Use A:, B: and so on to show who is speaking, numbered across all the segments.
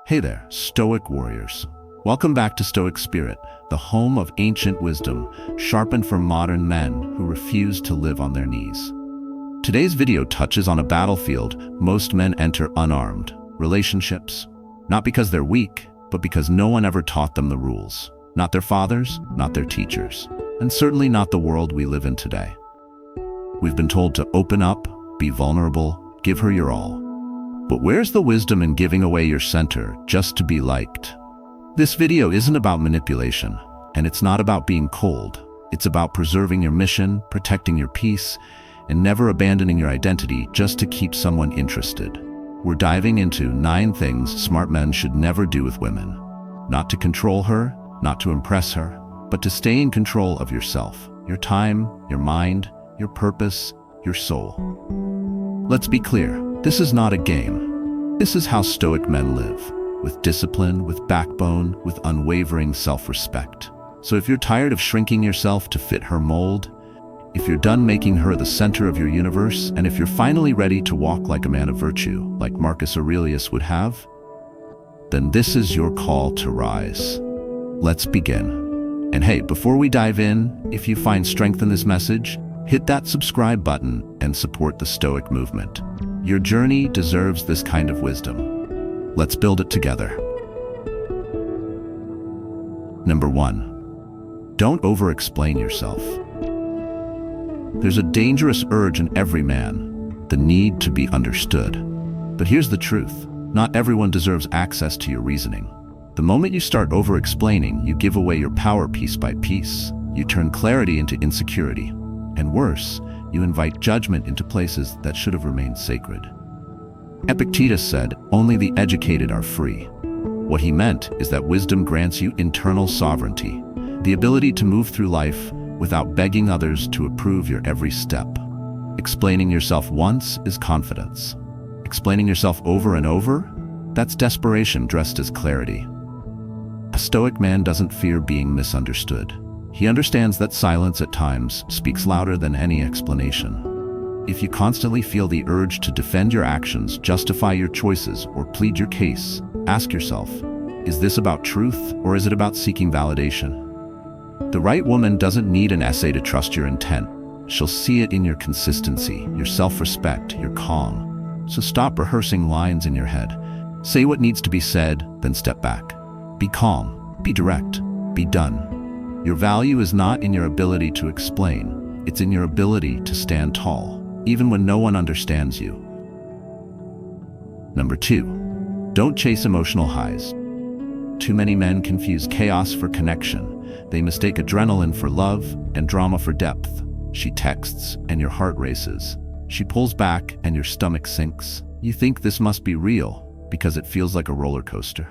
A: Hey there, Stoic warriors. Welcome back to Stoic Spirit, the home of ancient wisdom, sharpened for modern men who refuse to live on their knees. Today's video touches on a battlefield most men enter unarmed: relationships. Not because they're weak, but because no one ever taught them the rules. Not their fathers, not their teachers, and certainly not the world we live in today. We've been told to open up, be vulnerable, give her your all. But where's the wisdom in giving away your center just to be liked? This video isn't about manipulation, and it's not about being cold. It's about preserving your mission, protecting your peace, and never abandoning your identity just to keep someone interested. We're diving into 9 things smart men should never do with women. Not to control her, not to impress her, but to stay in control of yourself, your time, your mind, your purpose, your soul. Let's be clear. This is not a game. This is how Stoic men live, with discipline, with backbone, with unwavering self-respect. So if you're tired of shrinking yourself to fit her mold, if you're done making her the center of your universe, and if you're finally ready to walk like a man of virtue, like Marcus Aurelius would have, then this is your call to rise. Let's begin. And hey, before we dive in, if you find strength in this message, hit that subscribe button and support the Stoic movement. Your journey deserves this kind of wisdom. Let's build it together. Number 1, don't over-explain yourself. There's a dangerous urge in every man, the need to be understood. But here's the truth. Not everyone deserves access to your reasoning. The moment you start over-explaining, you give away your power piece by piece. You turn clarity into insecurity. And worse, you invite judgment into places that should have remained sacred. Epictetus said, "Only the educated are free." What he meant is that wisdom grants you internal sovereignty, the ability to move through life without begging others to approve your every step. Explaining yourself once is confidence. Explaining yourself over and over? That's desperation dressed as clarity. A Stoic man doesn't fear being misunderstood. He understands that silence at times speaks louder than any explanation. If you constantly feel the urge to defend your actions, justify your choices, or plead your case, ask yourself, is this about truth or is it about seeking validation? The right woman doesn't need an essay to trust your intent. She'll see it in your consistency, your self-respect, your calm. So stop rehearsing lines in your head. Say what needs to be said, then step back. Be calm, be direct, be done. Your value is not in your ability to explain, it's in your ability to stand tall, even when no one understands you. Number 2, don't chase emotional highs. Too many men confuse chaos for connection. They mistake adrenaline for love and drama for depth. She texts and your heart races. She pulls back and your stomach sinks. You think this must be real because it feels like a roller coaster.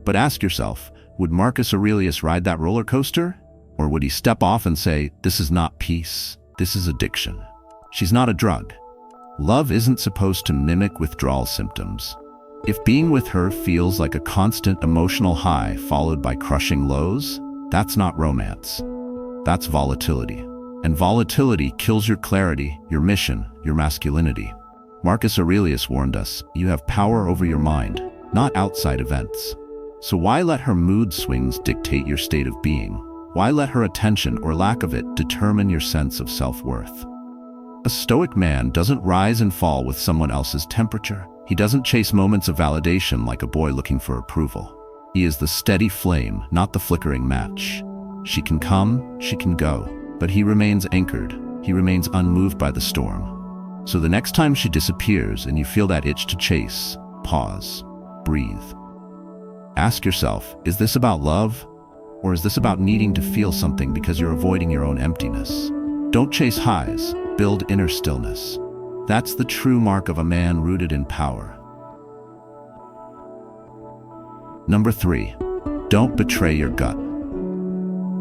A: But ask yourself, would Marcus Aurelius ride that roller coaster? Or would he step off and say, this is not peace, this is addiction. She's not a drug. Love isn't supposed to mimic withdrawal symptoms. If being with her feels like a constant emotional high followed by crushing lows, that's not romance. That's volatility. And volatility kills your clarity, your mission, your masculinity. Marcus Aurelius warned us, you have power over your mind, not outside events. So why let her mood swings dictate your state of being? Why let her attention or lack of it determine your sense of self-worth? A Stoic man doesn't rise and fall with someone else's temperature. He doesn't chase moments of validation like a boy looking for approval. He is the steady flame, not the flickering match. She can come, she can go, but he remains anchored. He remains unmoved by the storm. So the next time she disappears and you feel that itch to chase, pause, breathe. Ask yourself, is this about love? Or is this about needing to feel something because you're avoiding your own emptiness? Don't chase highs, build inner stillness. That's the true mark of a man rooted in power. Number 3, don't betray your gut.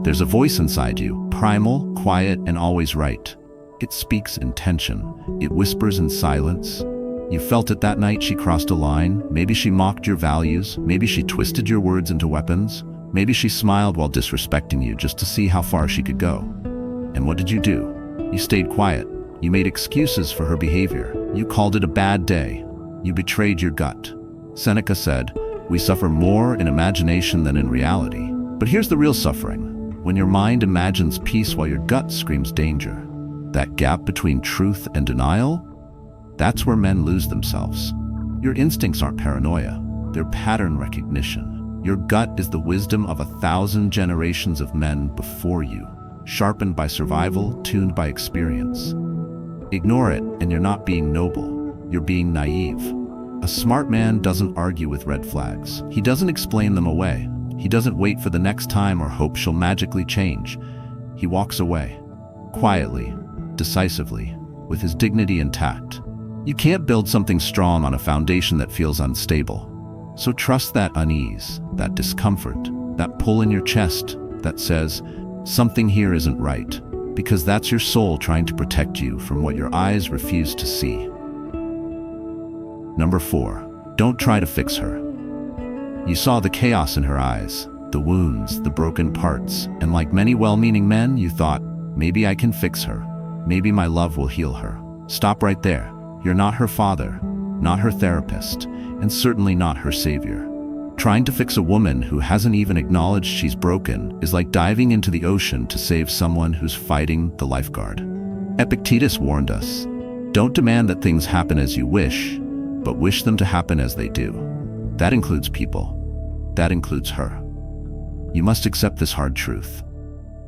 A: There's a voice inside you, primal, quiet, and always right. It speaks in tension. It whispers in silence. You felt it that night she crossed a line. Maybe she mocked your values. Maybe she twisted your words into weapons. Maybe she smiled while disrespecting you just to see how far she could go. And what did you do? You stayed quiet. You made excuses for her behavior. You called it a bad day. You betrayed your gut. Seneca said, We suffer more in imagination than in reality. But here's the real suffering. When your mind imagines peace while your gut screams danger. That gap between truth and denial, that's where men lose themselves. Your instincts aren't paranoia, they're pattern recognition. Your gut is the wisdom of 1,000 generations of men before you, sharpened by survival, tuned by experience. Ignore it, and you're not being noble, you're being naive. A smart man doesn't argue with red flags. He doesn't explain them away. He doesn't wait for the next time or hope she'll magically change. He walks away, quietly, decisively, with his dignity intact. You can't build something strong on a foundation that feels unstable. So trust that unease, that discomfort, that pull in your chest that says, something here isn't right, because that's your soul trying to protect you from what your eyes refuse to see. Number 4, don't try to fix her. You saw the chaos in her eyes, the wounds, the broken parts, and like many well-meaning men, you thought, maybe I can fix her. Maybe my love will heal her. Stop right there. You're not her father, not her therapist, and certainly not her savior. Trying to fix a woman who hasn't even acknowledged she's broken is like diving into the ocean to save someone who's fighting the lifeguard. Epictetus warned us, don't demand that things happen as you wish, but wish them to happen as they do. That includes people. That includes her. You must accept this hard truth.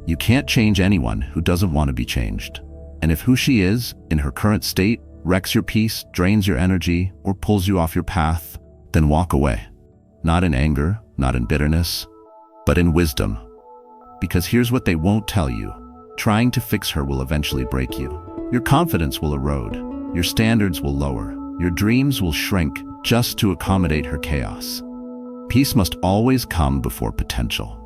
A: You can't change anyone who doesn't want to be changed. And if who she is, in her current state, wrecks your peace, drains your energy, or pulls you off your path, then walk away. Not in anger, not in bitterness, but in wisdom. Because here's what they won't tell you. Trying to fix her will eventually break you. Your confidence will erode. Your standards will lower. Your dreams will shrink just to accommodate her chaos. Peace must always come before potential.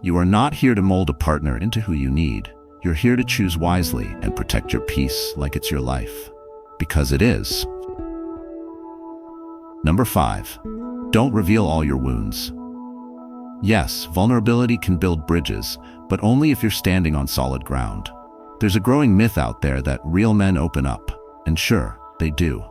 A: You are not here to mold a partner into who you need. You're here to choose wisely and protect your peace like it's your life. Because it is. Number 5, don't reveal all your wounds. Yes, vulnerability can build bridges, but only if you're standing on solid ground. There's a growing myth out there that real men open up, and sure, they do.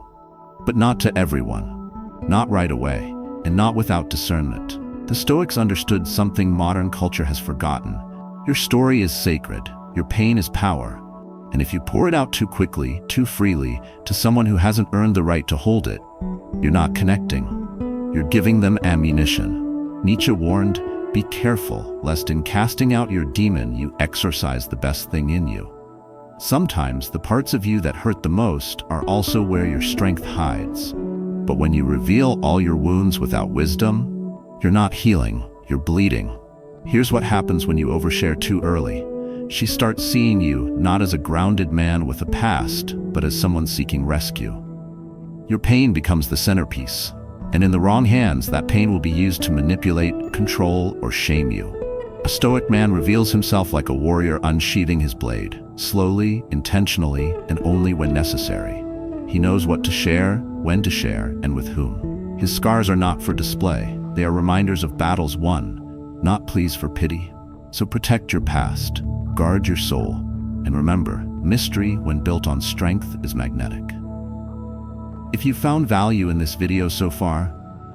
A: But not to everyone, not right away, and not without discernment. The Stoics understood something modern culture has forgotten. Your story is sacred, your pain is power, and if you pour it out too quickly, too freely, to someone who hasn't earned the right to hold it, you're not connecting. You're giving them ammunition. Nietzsche warned, be careful, lest in casting out your demon you exorcise the best thing in you. Sometimes the parts of you that hurt the most are also where your strength hides. But when you reveal all your wounds without wisdom, you're not healing, you're bleeding. Here's what happens when you overshare too early. She starts seeing you not as a grounded man with a past, but as someone seeking rescue. Your pain becomes the centerpiece, and in the wrong hands, that pain will be used to manipulate, control, or shame you. A Stoic man reveals himself like a warrior unsheathing his blade, slowly, intentionally, and only when necessary. He knows what to share, when to share, and with whom. His scars are not for display. They are reminders of battles won, not pleas for pity. So protect your past, guard your soul, and remember, mystery, when built on strength, is magnetic. If you found value in this video so far,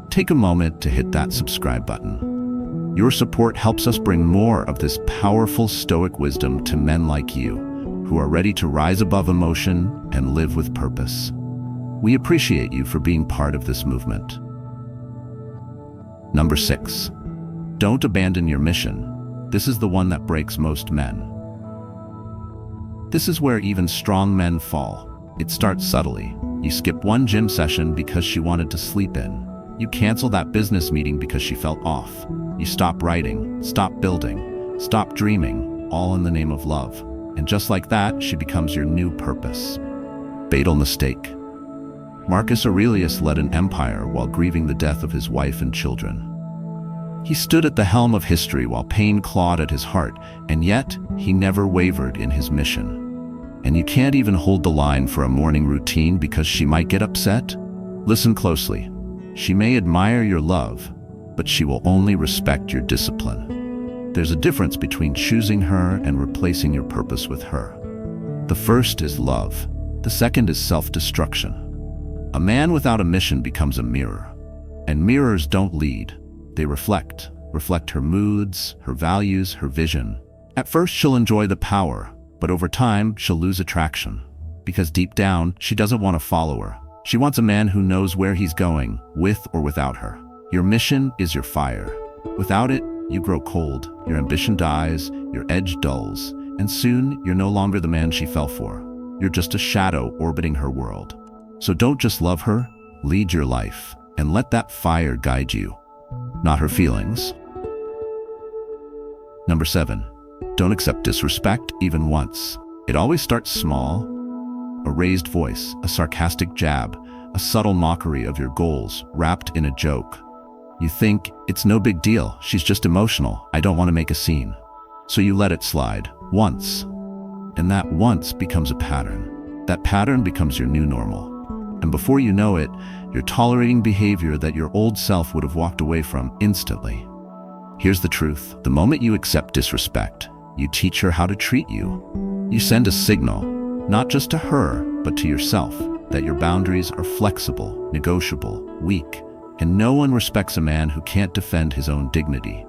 A: take a moment to hit that subscribe button. Your support helps us bring more of this powerful Stoic wisdom to men like you, who are ready to rise above emotion and live with purpose. We appreciate you for being part of this movement. Number 6, don't abandon your mission. This is the one that breaks most men. This is where even strong men fall. It starts subtly. You skip one gym session because she wanted to sleep in. You cancel that business meeting because she felt off. You stop writing, stop building, stop dreaming, all in the name of love. And just like that, she becomes your new purpose. Fatal mistake. Marcus Aurelius led an empire while grieving the death of his wife and children. He stood at the helm of history while pain clawed at his heart, and yet he never wavered in his mission. And you can't even hold the line for a morning routine because she might get upset? Listen closely. She may admire your love, but she will only respect your discipline. There's a difference between choosing her and replacing your purpose with her. The first is love. The second is self-destruction. A man without a mission becomes a mirror. And mirrors don't lead. They reflect her moods, her values, her vision. At first she'll enjoy the power, but over time she'll lose attraction. Because deep down, she doesn't want a follower. She wants a man who knows where he's going, with or without her. Your mission is your fire. Without it, you grow cold, your ambition dies, your edge dulls, and soon you're no longer the man she fell for. You're just a shadow orbiting her world. So don't just love her, lead your life, and let that fire guide you, not her feelings. Number 7. Don't accept disrespect even once. It always starts small. A raised voice, a sarcastic jab, a subtle mockery of your goals wrapped in a joke. You think, it's no big deal, she's just emotional, I don't want to make a scene. So you let it slide, once. And that once becomes a pattern. That pattern becomes your new normal. And before you know it, you're tolerating behavior that your old self would have walked away from instantly. Here's the truth. The moment you accept disrespect, you teach her how to treat you. You send a signal, not just to her, but to yourself, that your boundaries are flexible, negotiable, weak, and no one respects a man who can't defend his own dignity.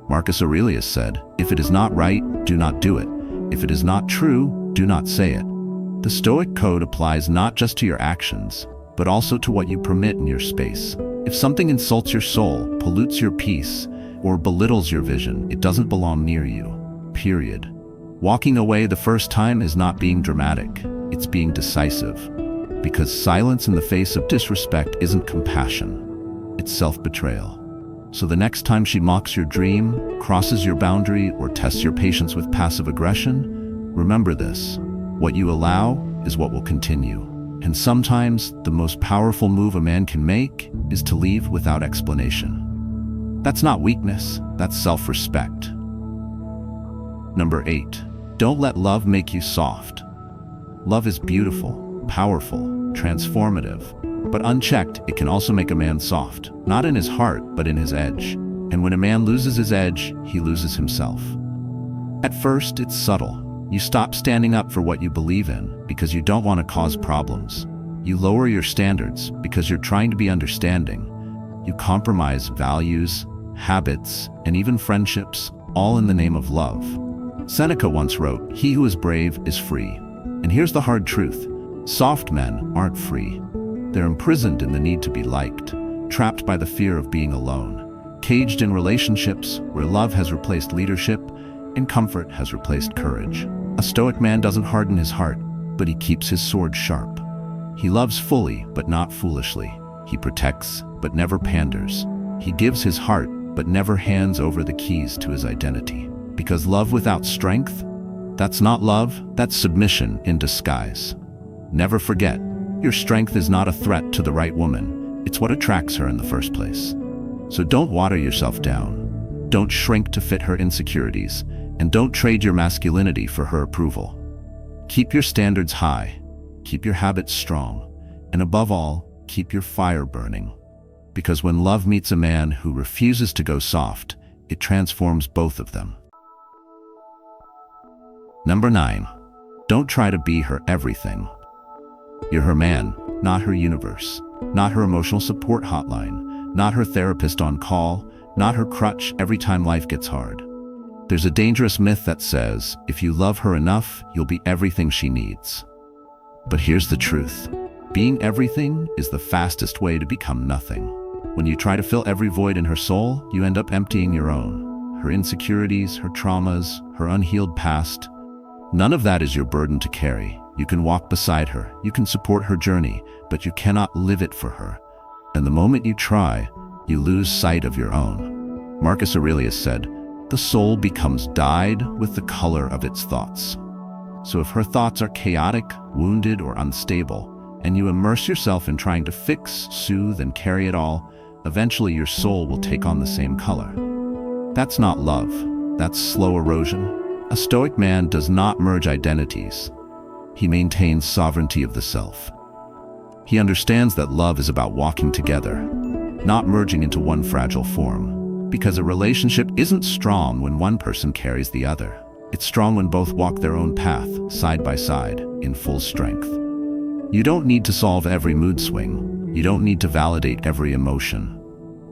A: Marcus Aurelius said, "If it is not right, do not do it. If it is not true, do not say it." The Stoic code applies not just to your actions, but also to what you permit in your space. If something insults your soul, pollutes your peace, or belittles your vision, it doesn't belong near you. Period. Walking away the first time is not being dramatic, it's being decisive. Because silence in the face of disrespect isn't compassion, it's self-betrayal. So the next time she mocks your dream, crosses your boundary, or tests your patience with passive aggression, remember this: what you allow is what will continue. And sometimes the most powerful move a man can make is to leave without explanation. That's not weakness, that's self-respect. Number 8. Don't let love make you soft. Love is beautiful, powerful, transformative, but unchecked, it can also make a man soft, not in his heart, but in his edge. And when a man loses his edge, he loses himself. At first, it's subtle. You stop standing up for what you believe in because you don't want to cause problems. You lower your standards because you're trying to be understanding. You compromise values, habits, and even friendships, all in the name of love. Seneca once wrote, "He who is brave is free." And here's the hard truth: soft men aren't free. They're imprisoned in the need to be liked, trapped by the fear of being alone, caged in relationships where love has replaced leadership and comfort has replaced courage. A Stoic man doesn't harden his heart, but he keeps his sword sharp. He loves fully, but not foolishly. He protects, but never panders. He gives his heart, but never hands over the keys to his identity. Because love without strength, that's not love, that's submission in disguise. Never forget, your strength is not a threat to the right woman, it's what attracts her in the first place. So don't water yourself down. Don't shrink to fit her insecurities, and don't trade your masculinity for her approval. Keep your standards high, keep your habits strong, and above all, keep your fire burning. Because when love meets a man who refuses to go soft, it transforms both of them. Number 9. Don't try to be her everything. You're her man, not her universe, not her emotional support hotline, not her therapist on call, not her crutch every time life gets hard. There's a dangerous myth that says, if you love her enough, you'll be everything she needs. But here's the truth. Being everything is the fastest way to become nothing. When you try to fill every void in her soul, you end up emptying your own. Her insecurities, her traumas, her unhealed past. None of that is your burden to carry. You can walk beside her, you can support her journey, but you cannot live it for her. And the moment you try, you lose sight of your own. Marcus Aurelius said, "The soul becomes dyed with the color of its thoughts." So if her thoughts are chaotic, wounded, or unstable, and you immerse yourself in trying to fix, soothe, and carry it all, eventually your soul will take on the same color. That's not love, that's slow erosion. A Stoic man does not merge identities. He maintains sovereignty of the self. He understands that love is about walking together, not merging into one fragile form. Because a relationship isn't strong when one person carries the other. It's strong when both walk their own path, side by side, in full strength. You don't need to solve every mood swing. You don't need to validate every emotion.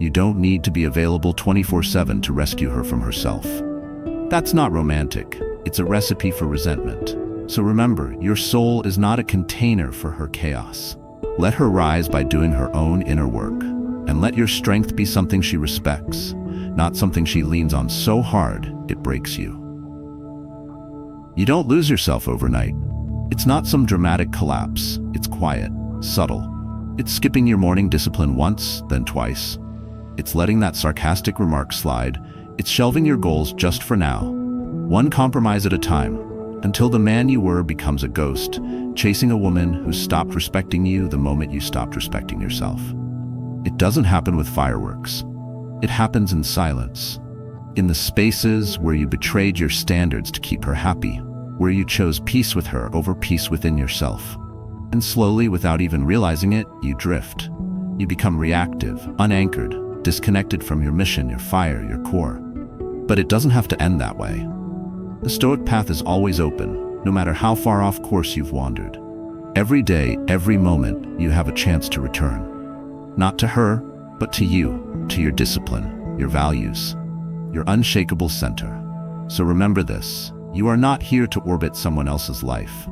A: You don't need to be available 24/7 to rescue her from herself. That's not romantic. It's a recipe for resentment. So remember, your soul is not a container for her chaos. Let her rise by doing her own inner work. And let your strength be something she respects, not something she leans on so hard it breaks you. You don't lose yourself overnight. It's not some dramatic collapse. It's quiet, subtle. It's skipping your morning discipline once, then twice. It's letting that sarcastic remark slide. It's shelving your goals just for now, one compromise at a time, until the man you were becomes a ghost, chasing a woman who stopped respecting you the moment you stopped respecting yourself. It doesn't happen with fireworks. It happens in silence. In the spaces where you betrayed your standards to keep her happy, where you chose peace with her over peace within yourself. And slowly, without even realizing it, you drift. You become reactive, unanchored, disconnected from your mission, your fire, your core. But it doesn't have to end that way. The Stoic path is always open, no matter how far off course you've wandered. Every day, every moment, you have a chance to return. Not to her, but to you, to your discipline, your values, your unshakable center. So remember this, you are not here to orbit someone else's life.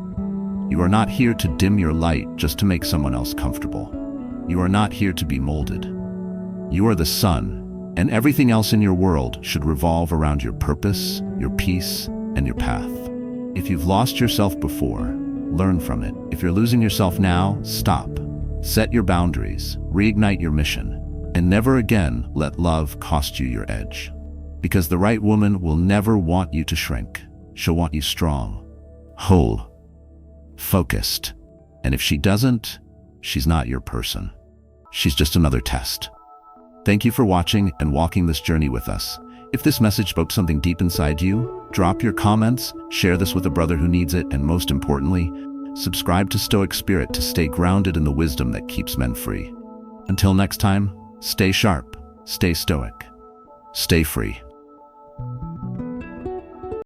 A: You are not here to dim your light just to make someone else comfortable. You are not here to be molded. You are the sun, and everything else in your world should revolve around your purpose, your peace, and your path. If you've lost yourself before, learn from it. If you're losing yourself now, stop. Set your boundaries, reignite your mission, and never again let love cost you your edge. Because the right woman will never want you to shrink. She'll want you strong, whole, focused. And if she doesn't, she's not your person. She's just another test. Thank you for watching and walking this journey with us. If this message spoke something deep inside you, drop your comments, share this with a brother who needs it, and most importantly, subscribe to Stoic Spirit to stay grounded in the wisdom that keeps men free. Until next time, stay sharp, stay stoic, stay free.